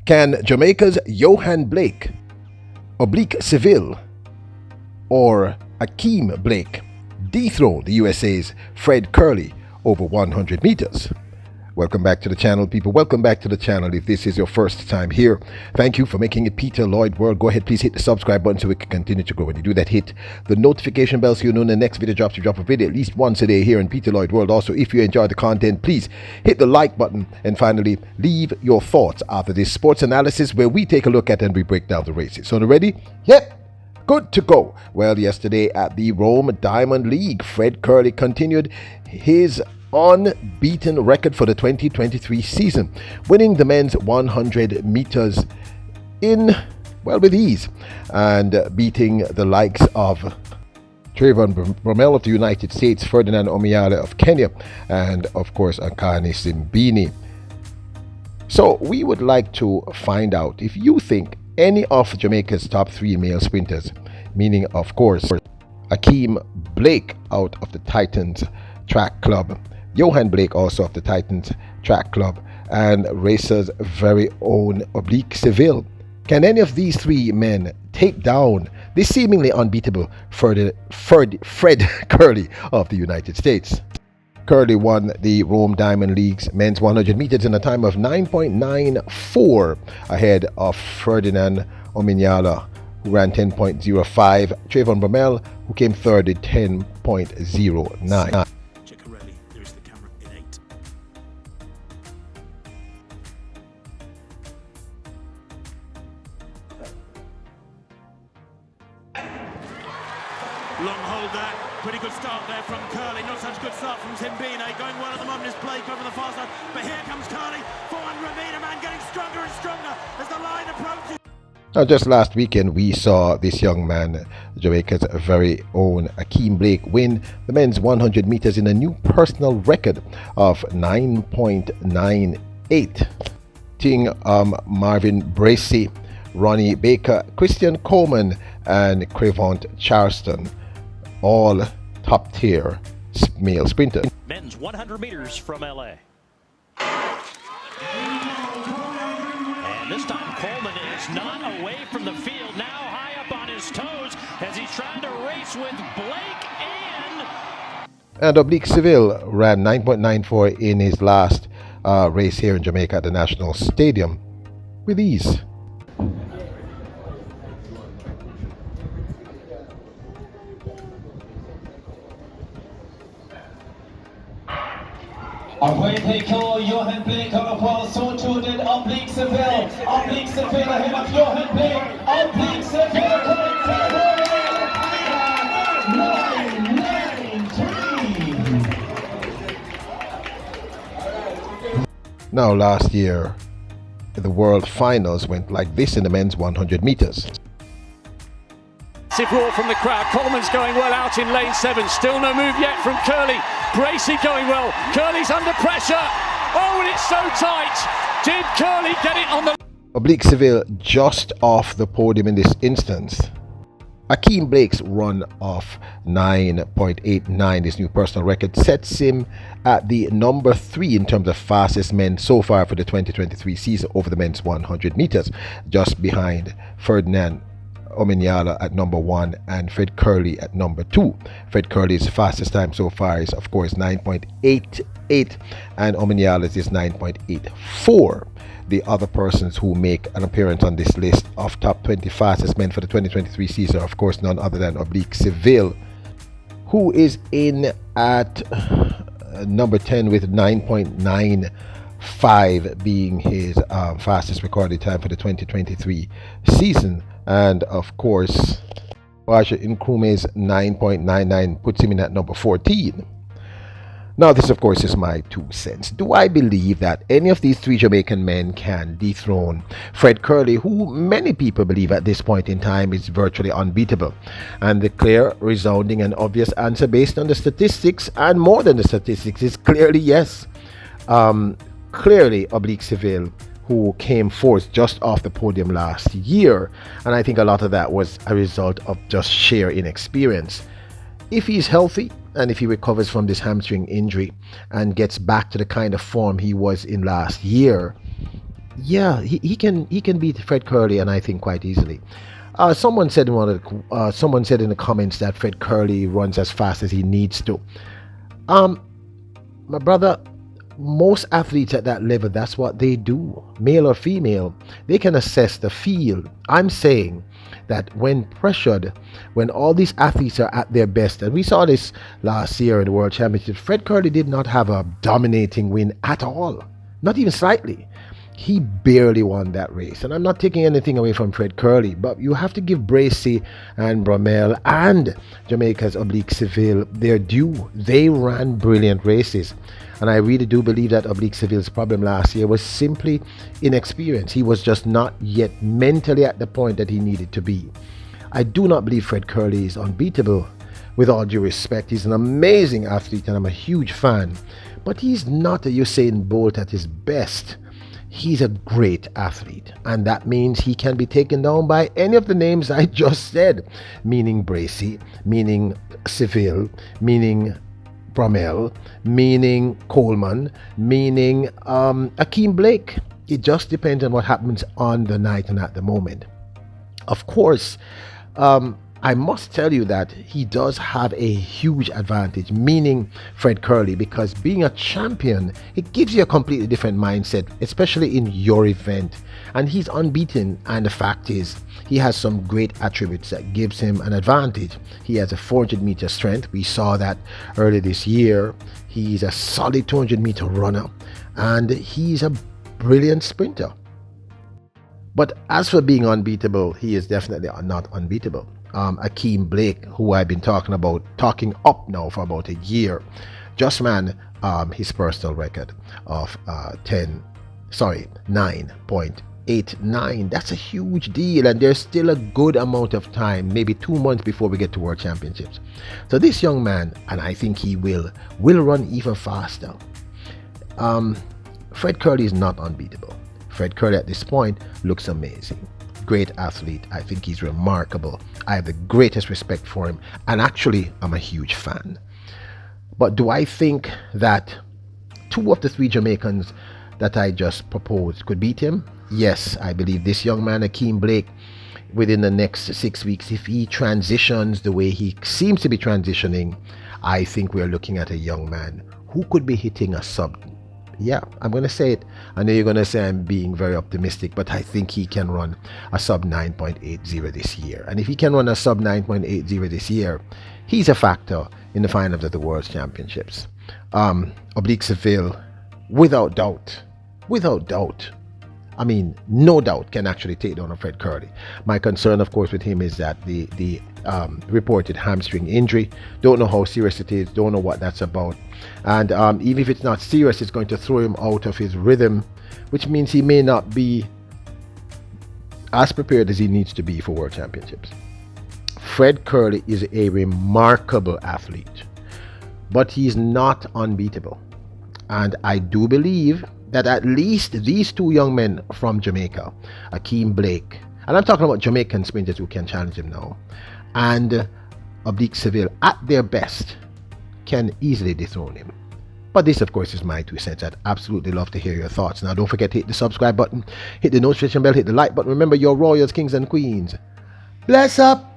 Can Jamaica's Johan Blake, oblique Seville, or Ackeem Blake dethrone the USA's Fred Kerley over 100 meters? Welcome back to the channel, people. Welcome back to the channel. If this is your first time here, thank you for making it Peter Lloyd World. Go ahead, please hit the subscribe button so we can continue to grow. When you do that, hit the notification bell so you know when the next video drops. We drop a video at least once a day here in Peter Lloyd World. Also, if you enjoy the content, please hit the like button. And finally, leave your thoughts after this sports analysis where we take a look at and we break down the races. So, ready? Yep. Good to go. Well, yesterday at the Rome Diamond League, Fred Kerley continued his unbeaten record for the 2023 season, winning the men's 100 meters with ease, and beating the likes of Trayvon Bromell of the United States, Ferdinand Omiyale of Kenya, and of course Akani Simbini. So we would like to find out if you think any of Jamaica's top 3 male sprinters, meaning of course Ackeem Blake out of the Titans Track Club, Johan Blake also of the Titans Track Club, and Racer's very own oblique Seville. Can any of these 3 men take down this seemingly unbeatable Fred Kerley of the United States? Kerley won the Rome Diamond League's men's 100 meters in a time of 9.94 ahead of Ferdinand Omiyale, who ran 10.05, Trayvon Bromell, who came third at 10.09. Long hold there, pretty good start there from Kerley, not such good start from Simbine, going well at the moment is Blake over the far side, but here comes Kerley, 400 meter man getting stronger and stronger as the line approaches. Now, just last weekend we saw this young man, Jamaica's very own Ackeem Blake, win the men's 100 meters in a new personal record of 9.98. Ting Marvin Bracey, Ronnie Baker, Christian Coleman, and Crevant Charleston, all top tier male sprinters. Men's 100 meters from LA. And this time Coleman is not away from the field, now high up on his toes as he's trying to race with Blake and oblique Seville ran 9.94 in his last race here in Jamaica at the National Stadium with ease. Away they go, Johan Blake on the wall, so too did oblique Seville. Oblique Seville ahead of Johan Blake. Oblique Seville going forward. 9.93. Now, last year, the World Finals went like this in the men's 100 meters. Massive roar from the crowd. Coleman's going well out in lane 7. Still no move yet from Kerley. Bracey going well. Kerley's under pressure. Oh, and it's so tight. Did Kerley get it on the... Oblique Seville just off the podium in this instance. Ackeem Blake's run of 9.89, this new personal record, sets him at the number 3 in terms of fastest men so far for the 2023 season over the men's 100 meters, just behind Ferdinand Omiyale at number 1 and Fred Kerley at number 2. Fred Kerley's fastest time so far is of course 9.88 and Omiyale's is 9.84. The other persons who make an appearance on this list of top 20 fastest men for the 2023 season are of course none other than oblique Seville, who is in at number 10 with 9.95 being his fastest recorded time for the 2023 season. And of course, Baja Nkrumah's 9.99 puts him in at number 14. Now, this of course is my 2 cents. Do I believe that any of these 3 Jamaican men can dethrone Fred Kerley, who many people believe at this point in time is virtually unbeatable? And the clear, resounding and obvious answer based on the statistics and more than the statistics is clearly yes. Clearly oblique Seville, who came fourth just off the podium last year, and I think a lot of that was a result of just sheer inexperience. If he's healthy and if he recovers from this hamstring injury and gets back to the kind of form he was in last year, Yeah, he can beat Fred Kerley, and I think quite easily. Someone said in the comments that Fred Kerley runs as fast as he needs to. Um, my brother, most athletes at that level, that's what they do, male or female. They can assess the field. I'm saying that when pressured, when all these athletes are at their best, and we saw this last year in the World Championship, Fred Kerley did not have a dominating win at all, not even slightly. He barely won that race. And I'm not taking anything away from Fred Kerley, but you have to give Bracy and Bromell and Jamaica's Oblique Seville their due. They ran brilliant races. And I really do believe that Oblique Seville's problem last year was simply inexperience. He was just not yet mentally at the point that he needed to be. I do not believe Fred Kerley is unbeatable. With all due respect, he's an amazing athlete and I'm a huge fan. But he's not a Usain Bolt at his best. He's a great athlete, and that means he can be taken down by any of the names I just said, meaning Bracy, meaning Seville, meaning Bromell, meaning Coleman, meaning Ackeem Blake. It just depends on what happens on the night and at the moment. Of course, I must tell you that he does have a huge advantage, meaning Fred Kerley, because being a champion, it gives you a completely different mindset, especially in your event. And he's unbeaten, and the fact is, he has some great attributes that gives him an advantage. He has a 400-meter strength. We saw that earlier this year. He's a solid 200-meter runner, and he's a brilliant sprinter. But as for being unbeatable, he is definitely not unbeatable. Ackeem Blake, who I've been talking up now for about a year, just ran his personal record of 9.89. That's a huge deal, and there's still a good amount of time, maybe 2 months before we get to World Championships. So this young man, and I think he will run even faster. Fred Kerley is not unbeatable. Fred Kerley at this point looks amazing. Great athlete. I think he's remarkable. I have the greatest respect for him, and actually I'm a huge fan. But do I think that 2 of the 3 Jamaicans that I just proposed could beat him? Yes, I believe this young man, Ackeem Blake, within the next 6 weeks, if he transitions the way he seems to be transitioning, I think we're looking at a young man who could be hitting a sub. Yeah, I'm going to say it. I know you're going to say I'm being very optimistic, but I think he can run a sub 9.80 this year. And if he can run a sub 9.80 this year, he's a factor in the finals of the World Championships. Oblique Seville, without doubt, I mean, no doubt, can actually take down a Fred Kerley. My concern, of course, with him is that the reported hamstring injury. Don't know how serious it is. Don't know what that's about. And even if it's not serious, it's going to throw him out of his rhythm, which means he may not be as prepared as he needs to be for World Championships. Fred Kerley is a remarkable athlete, but he's not unbeatable. And I do believe that at least these 2 young men from Jamaica, Ackeem Blake, and I'm talking about Jamaican sprinters who can challenge him now, and Oblique Seville, at their best, can easily dethrone him. But this, of course, is my 2 cents. I'd absolutely love to hear your thoughts. Now, don't forget to hit the subscribe button, hit the notification bell, hit the like button. Remember, your royals, kings, and queens. Bless up!